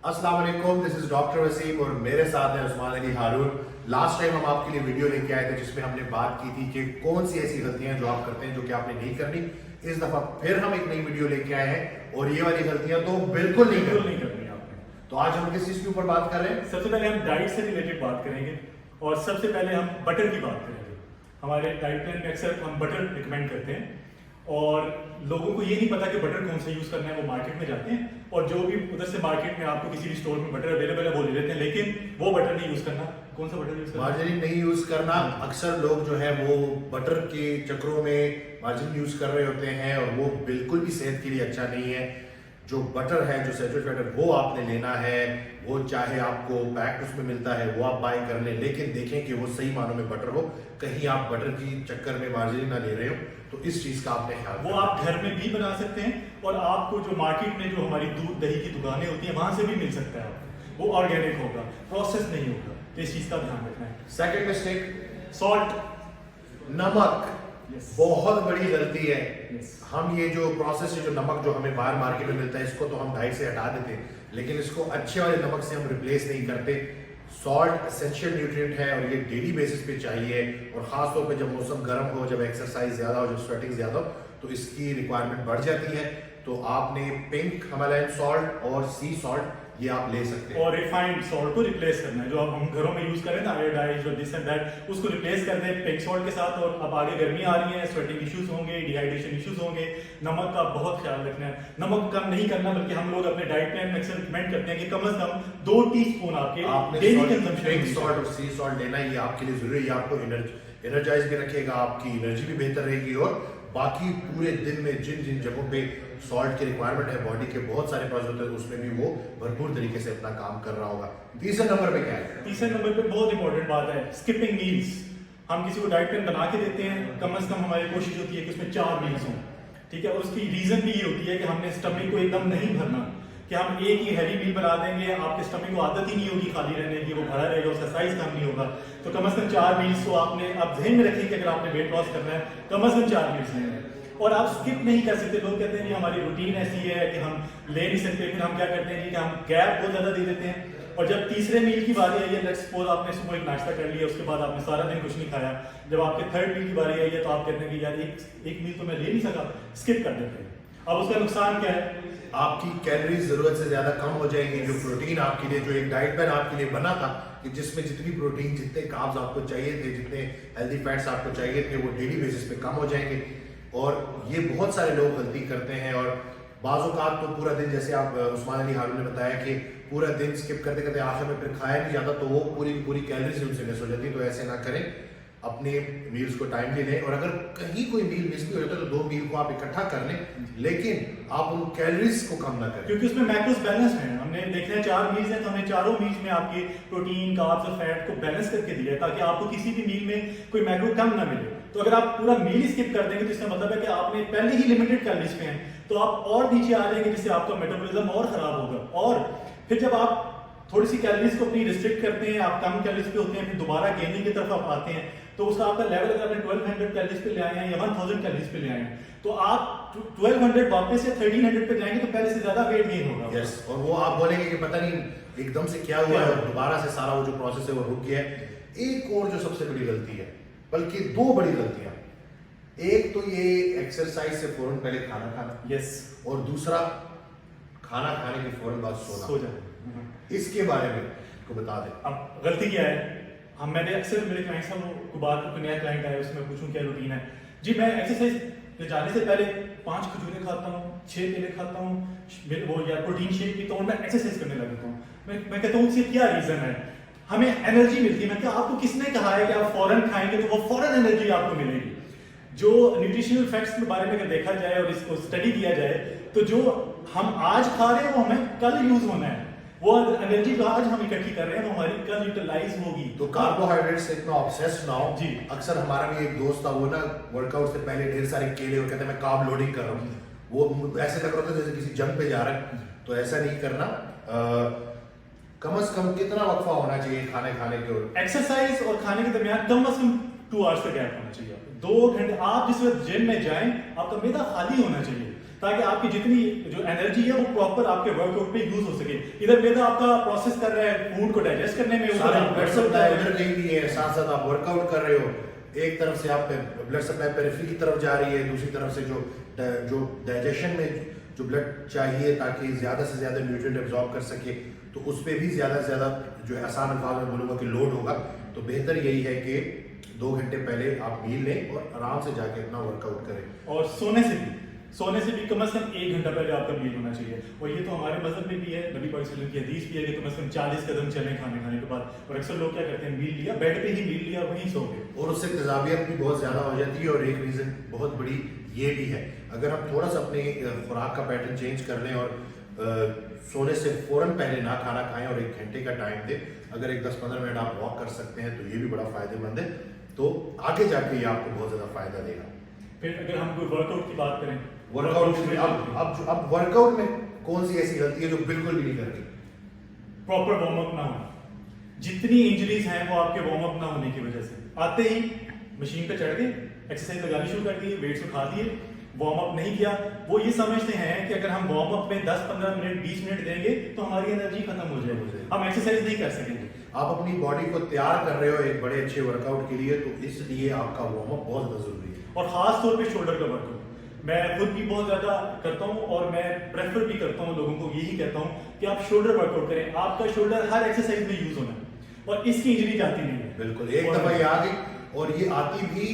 अस्सलाम वालेकुम, this is doctor Wasim और मेरे साथ है उस्मान अली हारून। लास्ट टाइम हम आपके लिए वीडियो लेके आए थे जिसमें हमने बात की थी कि कौन सी ऐसी गलतियां जो आप करते हैं जो कि आपने नहीं करनी। इस दफा फिर हम एक नई वीडियो लेके आए हैं और ये वाली गलतियां तो बिल्कुल नहीं करनी आपने। तो आज हम किस चीज के ऊपर बात कर रहे हैं? सबसे पहले हम डाइट से रिलेटेड बात करेंगे और सबसे पहले हम बटर की बात करेंगे। हमारे डाइट प्लान में अक्सर हम बटर रिकमेंड करते हैं और लोगों को ये नहीं पता कि बटर कौन सा यूज करना है। वो मार्केट में जाते हैं और जो भी उधर से मार्केट में आपको किसी भी स्टोर में बटर अवेलेबल है वो ले लेते हैं, लेकिन वो बटर नहीं यूज करना। कौन सा बटर यूज करना? मार्जरीन नहीं यूज करना। अक्सर लोग जो है वो बटर के चक्करों में मार्जिन यूज कर रहे होते हैं और वो बिल्कुल भी सेहत के लिए अच्छा नहीं है। जो बटर है, जो सैचुरेटेड बटर, वो आपने लेना है। वो चाहे आपको पैक्ड उसमें मिलता है वो आप बाय कर लें, लेकिन देखें कि वो सही मानों में बटर हो। कहीं आप बटर की चक्कर में मार्जिन ना ले रहे हो, तो इस चीज का आपने ख्याल वो आप घर में भी बना सकते हैं और आपको जो मार्केट में जो हमारी दूध दही की दुकानें होती हैं वहां से भी मिल सकता है। आपको वो ऑर्गेनिक होगा, प्रोसेस नहीं होगा, तो इस चीज का ध्यान रखना है। सेकंड मिस्टेक, सॉल्ट, नमक। Yes. बहुत बड़ी गलती है। Yes. हम ये जो प्रोसेस है, जो नमक जो हमें बाहर मार्केट में मिलता है, इसको तो हम डाइट से हटा देते हैं, लेकिन इसको अच्छे वाले नमक से हम रिप्लेस नहीं करते। सॉल्ट एसेंशियल न्यूट्रिएंट है और ये डेली बेसिस पे चाहिए, और खास तौर पे जब मौसम गर्म हो, जब एक्सरसाइज ज्यादा हो, जब स्वेटिंग ज्यादा हो, तो इसकी रिक्वायरमेंट बढ़ जाती है। तो आपने पिंक हिमालयन सॉल्ट और सी सॉल्ट ये आप ले सकते हैं। और रिफाइंड सॉल्ट को रिप्लेस करना है, जो आप हम घरों में यूज करें ना, आयोडाइज और दिस एंड दैट, उसको रिप्लेस कर दें पिंक सॉल्ट के साथ। और अब आगे गर्मी आ रही है, स्वेटिंग इश्यूज होंगे, डिहाइड्रेशन इश्यूज होंगे, नमक का बहुत ख्याल रखना है। नमक कम नहीं करना, बल्कि हम लोग अपने डाइट प्लान में अक्सर रिकमेंड करते हैं कि कम से कम 2 टीस्पून आपके डेली कंजम्पशन पिंक सॉल्ट और सी सॉल्ट लेना ये आपके लिए जरूरी है। आपको एनर्जाइज भी रखेगा, आपकी एनर्जी भी बेहतर रहेगी, और बाकी पूरे दिन में जिन जिन जगहों पे सॉल्ट की रिक्वायरमेंट है बॉडी के, बहुत सारे प्रोसेस होते हैं, उसमें भी वो भरपूर तरीके से अपना काम कर रहा होगा। तीसरे नंबर पे क्या है? तीसरे नंबर पे बहुत इंपॉर्टेंट बात है, स्किपिंग मील्स। हम किसी को डाइट प्लान बना के देते हैं, कम से कम हमारी कोशिश होती है कि उसमें 4 मील्स हों, ठीक है। और उसकी रीजन भी ये होती है कि हमने स्टमक को एकदम नहीं भरना, कि हम एक ही हैवी मील बना देंगे, आपके स्टमक को आदत ही नहीं होगी खाली रहने की, वो भरा रहेगा, उसका साइज कम नहीं होगा। तो कम से कम 4 मील्स तो आपने आप ध्यान में रखें कि अगर आपने वेट लॉस करना है कम से कम 4 मील्स लेने हैं। और आप स्किप नहीं कर सकते। लोग कहते हैं कि हमारी रूटीन ऐसी है कि हम ले नहीं सकते, फिर हम क्या करते हैं कि हम गैप बहुत ज्यादा दे देते हैं। और जब तीसरे मील की बारी आई है, लेट्स सपोज आपने सुबह एक नाश्ता कर लिया, उसके बाद आपने सारा दिन कुछ नहीं खाया, जब आपके थर्ड मील की बारी आई है तो आप कहते हैं कि यार एक मील तो मैं ले नहीं सका, स्किप कर देते हैं। अब उसका नुकसान क्या है? आपकी कैलोरीज जरूरत से ज्यादा कम हो जाएंगी। जो प्रोटीन आपके लिए, जो एक डाइट प्लान आपके लिए बना था कि जिसमें जितनी प्रोटीन, जितने कार्ब्स आपको चाहिए थे, जितने हेल्दी फैट्स आपको चाहिए थे, वो डेली बेसिस पे कम हो जाएंगे। और ये बहुत सारे लोग गलती करते हैं, और बाज़-औक़ात तो पूरा दिन, जैसे आप उस्मान अली हारून ने बताया कि पूरा दिन स्किप करते करते आखिर में फिर खाया नहीं जाता, तो वो पूरी कैलोरीज उनसे मिस हो जाती है। तो ऐसे ना करें, अपने मील्स को टाइमली लें, और अगर कहीं कोई मील मिस भी हो जाता है तो 2 मील को आप इकट्ठा कर लें, लेकिन आप उन कैलोरीज को कम ना करें, क्योंकि उसमें मैक्रोस बैलेंस है। हमने देखना है 4 मील्स हैं, तो हमने चारों मील्स में आपके प्रोटीन, कार्ब्स और फैट को बैलेंस करके दिया है, ताकि आपको किसी भी मील में कोई मैक्रो कम ना मिले। तो अगर आप पूरा मील स्किप कर देंगे तो इसका मतलब है कि आपने पहले ही लिमिटेड कैलोरीज पे हैं, तो आप और नीचे आ जाएंगे, जिससे आपका मेटाबॉलिज्म और खराब होगा। और फिर जब आप थोड़ी सी कैलोरीज को अपनी रिस्ट्रिक्ट करते हैं, आप कम कैलोरीज पे होते हैं, फिर दोबारा गेनिंग की तरफ आप आते हैं, तो उसका आपका लेवल अगर आपने 1200 कैलोरीज पे ले आए हैं या 1000 कैलोरीज पे ले आए हैं, तो आप 1200 वापस या 1300 पे जाएंगे तो पहले से ज्यादा वेट गेन होगा। यस, और वो आप बोलेंगे कि पता नहीं एकदम से क्या हुआ है, और दोबारा से सारा वो जो प्रोसेस है वो रुक गया है। एक और जो सबसे बड़ी गलती है, बल्कि 2 बड़ी गलतियां, एक तो ये एक्सरसाइज से फौरन पहले खाना खाना, यस, और दूसरा खाना खाने के फौरन बाद सो सोना। जाए। इसके बारे में को बता दें। अब गलती क्या है? मैंने अक्सर मेरे क्लाइंट्स को बात, कोई नया क्लाइंट आया उसमें पूछूं क्या रूटीन है, जी मैं एक्सरसाइज जाने से पहले 5 खजूरें खाता हूँ, 6 केले खाता हूँ, वो या प्रोटीन शेक पीता हूँ, मैं एक्सरसाइज करने लगता हूँ। मैं कहता हूँ इससे क्या रीजन है? हमें एनर्जी मिलती है। मैं क्या, आपको किसने कहा है कि आप फौरन खाएंगे तो वो फौरन एनर्जी आपको मिलेगी? जो न्यूट्रिशनल फैक्ट्स के बारे में अगर देखा जाए और इसको स्टडी किया जाए, तो जो हम आज खा रहे हैं वो हमें कल यूज होना है। वो एनर्जी जो आज हम इकट्ठी कर रहे हैं वो हमारी कल यूटिलाइज होगी। तो कार्बोहाइड्रेट से इतना ऑब्सेस्ड ना हो जी। अक्सर हमारा भी एक दोस्त था, वो ना वर्कआउट से पहले ढेर सारे केले, और कहते हैं मैं कार्ब लोडिंग कर रहा हूँ। वो ऐसे लग रहा था जैसे किसी जंग पे जा रहा है। तो ऐसा नहीं करना। कम से कम कितना वक्फा होना चाहिए खाने के? और एक्सरसाइज और खाने के दरमियान कम से कम 2 आवर्स का गैप होना चाहिए। 2 घंटे आप जिस वक्त जिम में जाएं, आपका मैदा खाली होना चाहिए। ताकि आपकी जितनी जो एनर्जी है वो प्रॉपर आपके वर्कआउट पे यूज हो सके। इधर मैदा आपका प्रोसेस कर रहा है फूड को डाइजेस्ट करने में, ब्लड सप्लाई उधर कहीं भी है, साथ साथ आप वर्कआउट कर रहे हो, एक तरफ से आप ब्लड सप्लाई पेरिफेरी की तरफ जा रही है, दूसरी तरफ से जो डाइजेशन में जो ब्लड चाहिए ताकि ज्यादा से ज्यादा न्यूट्रिएंट एब्जॉर्ब कर सके, तो उस पर भी ज्यादा से ज्यादा जो है आसान अल्फाज में बोलूंगा कि लोड होगा। तो बेहतर यही है कि 2 घंटे पहले आप मील लें और आराम से जाके अपना वर्कआउट करें। और सोने से भी कम से कम 1 घंटा पहले आपका मील होना चाहिए। और ये तो हमारे मजहब में भी है, नबी पाक सल्लल्लाहु अलैहि वसल्लम की हदीस भी है कि कम से कम 40 कदम चलें खाने के बाद। और अक्सर लोग क्या करते हैं, मील लिया, बेड पे ही मील लिया, वहीं सो गए, और उससे तेजाबियत भी बहुत ज्यादा हो जाती है। और एक रीजन बहुत बड़ी ये भी है, अगर हम थोड़ा सा अपनी खुराक का पैटर्न चेंज कर लें और सोने से फौरन पहले ना खाना खाएं और 1 घंटे का टाइम दें, अगर एक 10-15 मिनट आप वॉक कर सकते हैं तो ये भी बड़ा फायदेमंद है। तो आगे जाके ये आपको बहुत ज्यादा फायदा देगा। फिर अगर हम कोई वर्कआउट की बात करें, वर्कआउट में अब वर्कआउट में कौन सी ऐसी गलती है जो बिल्कुल भी नहीं करनी? प्रॉपर वार्म अप ना होना। जितनी इंजरीज हैं वो आपके वार्म अप ना होने की वजह से। आते ही मशीन पे चढ़ गए, एक्सरसाइज लगानी शुरू कर दी, वेट्स उठा दिए, वार्म अप नहीं किया। वो ये समझते हैं कि अगर हम वार्म अप में 10-15 मिनट 20 मिनट देंगे तो हमारी एनर्जी खत्म हो जाएगी, हम एक्सरसाइज नहीं कर सकेंगे। आप अपनी बॉडी को तैयार कर रहे हो एक बड़े अच्छे वर्कआउट के लिए, तो इसलिए आपका वार्म अप बहुत ज्यादा जरूरी है। और खास तौर पे शोल्डर का वर्कआउट मैं खुद भी बहुत ज्यादा करता हूँ और मैं प्रेफर भी करता हूँ लोगों को, यही कहता हूँ कि आप शोल्डर वर्कआउट करें। आपका शोल्डर हर एक्सरसाइज में यूज होना है और इसकी इंजरी जाती नहीं है। बिल्कुल, एक दफा ये आ गई और ये आती भी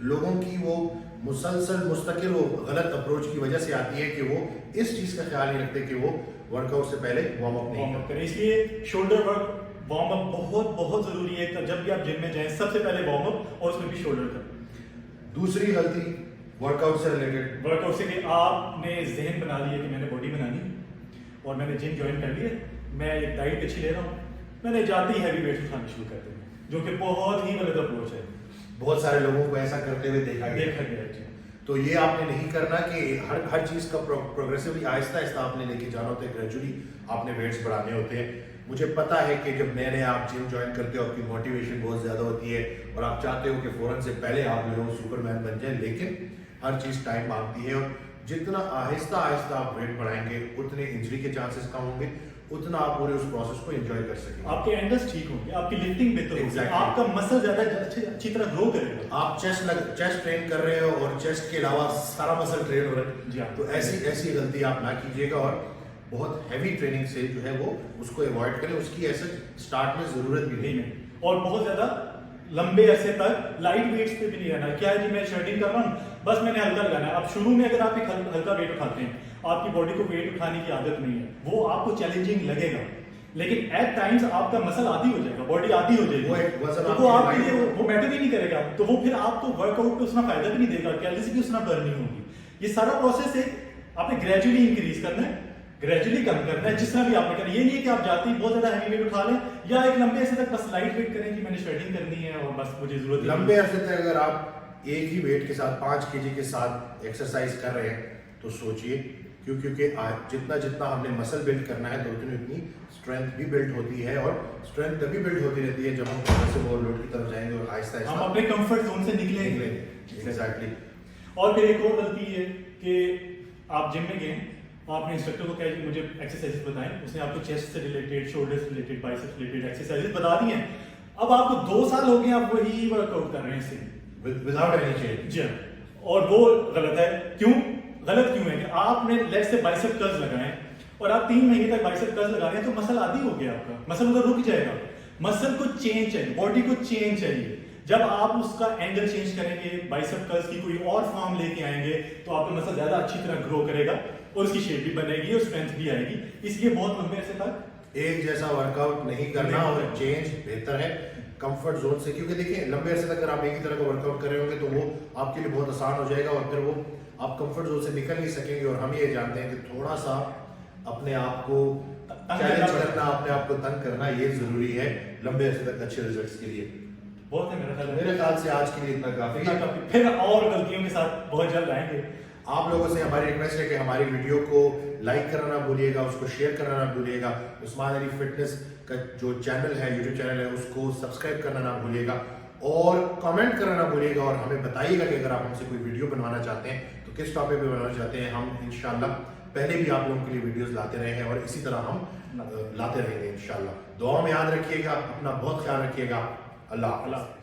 लोगों की वो मुसलसल मुस्तकिल वो गलत अप्रोच की वजह से आती है कि वो इस चीज का ख्याल नहीं रखते कि वो वर्कआउट से पहले वार्म अप नहीं करें। इसलिए शोल्डर वर्क वार्म अप बहुत बहुत जरूरी है। जब भी आप जिम में जाएं सबसे पहले वार्म अप और उसमें भी शोल्डर का। दूसरी गलती वर्कआउट से रिलेटेड, वर्कआउट से कि आपने जहन बना लिया कि मैंने बॉडी बनानी और मैंने जिम ज्वाइन कर लिया, मैं एक डाइट अच्छी ले रहा हूँ, मैंने जाते ही हैवी वेट्स उठाने शुरू कर दिए, जो कि बहुत ही गलत अप्रोच है। बहुत सारे लोगों को ऐसा करते हुए देखा गया है। तो ये आपने नहीं करना कि हर चीज का प्रोग्रेसिवली आहिस्ता आहिस्ता आपने लेके जाना होता है, ग्रेजुअली आपने वेट्स बढ़ाने होते हैं। मुझे पता है कि जब नए नए आप जिम ज्वाइन करते हो आपकी मोटिवेशन बहुत ज्यादा होती है और आप चाहते हो कि फौरन से पहले आप जो है सुपरमैन बन जाए, लेकिन हर चीज टाइम मांगती है और जितना आहिस्ता आहिस्ता आप वेट बढ़ाएंगे उतने इंजरी के चांसेस कम होंगे, उतना आप पूरे उस प्रोसेस को एंजॉय कर सकेंगे। आपके एंगल्स ठीक होंगे, आपकी लिफ्टिंग बेहतर होगी, आपका मसल ज्यादा अच्छी तरह ग्रो करेगा। आप चेस्ट ट्रेन कर रहे हो और चेस्ट के अलावा सारा मसल ट्रेन हो रहा है जी हाँ। तो ऐसी गलती आप ना कीजिएगा और बहुत हैवी ट्रेनिंग से जो है वो उसको अवॉइड करें, उसकी ऐसे स्टार्ट में जरूरत भी नहीं है। और बहुत ज्यादा लंबे अरसे तक लाइट वेट्स पे भी नहीं रहना। क्या है जी, मैं शर्टिंग कर रहा हूँ, बस मैंने हल्का लगाना है। अब शुरू में अगर आप एक हल्का वेट उठाते हैं, आपकी बॉडी को वेट उठाने की आदत नहीं है, वो आपको चैलेंजिंग लगेगा, लेकिन एट टाइम्स आपका मसल आदी हो जाएगा, बॉडी आदी हो जाएगी, तो वो आपके लिए वो मैटर ही नहीं करेगा, तो वो फिर आपको वर्कआउट पे उतना फायदा भी नहीं देगा, कैलोरीज भी उतना बर्न नहीं होगी। ये सारा प्रोसेस एक आपने ग्रेजुअली इंक्रीज करना है, ग्रेजुअली कम करना है, जिस तरह भी आपने करना। ये नहीं है कि आप जाते ही बहुत ज्यादा हैवी वेट उठा लें या एक लंबे अरसे तक बस लाइट वेट करें कि मैंने स्वेटिंग करनी है और बस मुझे जरूरत है। लंबे अरसे तक अगर आप एक ही वेट के साथ 5 kg के साथ एक्सरसाइज कर रहे हैं तो सोचिए, क्योंकि जितना हमने मसल बिल्ड करना है तो उतनी स्ट्रेंथ भी बिल्ड होती है और स्ट्रेंथ तभी बिल्ड होती रहती है जब हम प्रोग्रेसिव ओवरलोड की तरफ जाएंगे और आहिस्ता आहिस्ता हम अपने कंफर्ट जोन से निकलेंगे। एग्जैक्टली। और फिर एक और गलती है कि आप जिम में गए, आपने इंस्ट्रक्टर को कहा कि मुझे एक्सरसाइजेस बताएं, उसने आपको चेस्ट से रिलेटेड, शोल्डर से रिलेटेड, बाइसेप्स रिलेटेड एक्सरसाइजेस बता दी हैं। अब आपको 2 साल हो गए आप वही वर्कआउट कर रहे हैं विदाउट एनी चेंज। जी, और वो गलत है। क्यों गलत क्यों है कि आपने लेग से बाइसेप कर्ल्स लगाए और आप 3 महीने तक बाइसेप कर्ल्स लगा रहे हैं तो मसल आदी हो गया, आपका मसल उधर रुक जाएगा। मसल को चेंज चाहिए, बॉडी को चेंज चाहिए। जब आप उसका एंगल चेंज करेंगे, बाइसेप कर्ल्स की कोई और फॉर्म लेके आएंगे तो आपका मसल ज्यादा अच्छी तरह ग्रो करेगा और उसकी शेप भी बनेगी और स्ट्रेंथ भी आएगी। इसलिए बहुत लंबे अरसे तक एक जैसा वर्कआउट नहीं करना और चेंज बेहतर है कंफर्ट जोन से, क्योंकि देखिए लंबे अरसे तक अगर आप एक ही तरह का वर्कआउट कर रहे होंगे तो वो आपके लिए बहुत आसान हो जाएगा और फिर वो आप कंफर्ट जोन से निकल नहीं सकेंगे। और हम ये जानते हैं कि थोड़ा सा अपने आप को चैलेंज करना, अपने आप को तंग करना ये जरूरी है लंबे अरसे तक अच्छे रिजल्ट्स के लिए। बहुत है मेरे ख्याल से आज के लिए इतना काफी है। फिर और गलतियों के साथ बहुत जल्द आएंगे। आप लोगों से हमारी रिक्वेस्ट है कि हमारी वीडियो को लाइक करना ना भूलिएगा, उसको शेयर करना ना भूलिएगा, उस्मान अली फिटनेस का जो चैनल है, यूट्यूब चैनल है, उसको सब्सक्राइब करना ना भूलिएगा और कमेंट करना ना भूलिएगा और हमें बताइएगा कि अगर आप हमसे कोई वीडियो बनवाना चाहते हैं तो किस टॉपिक पे बनाना चाहते हैं, हम इंशाल्लाह पहले भी आप लोगों के लिए वीडियोस लाते रहे हैं और इसी तरह हम लाते रहेंगे इंशाल्लाह। दुआ में याद रखिएगा, अपना बहुत ख्याल रखिएगा। अल्लाह हाफ़िज़।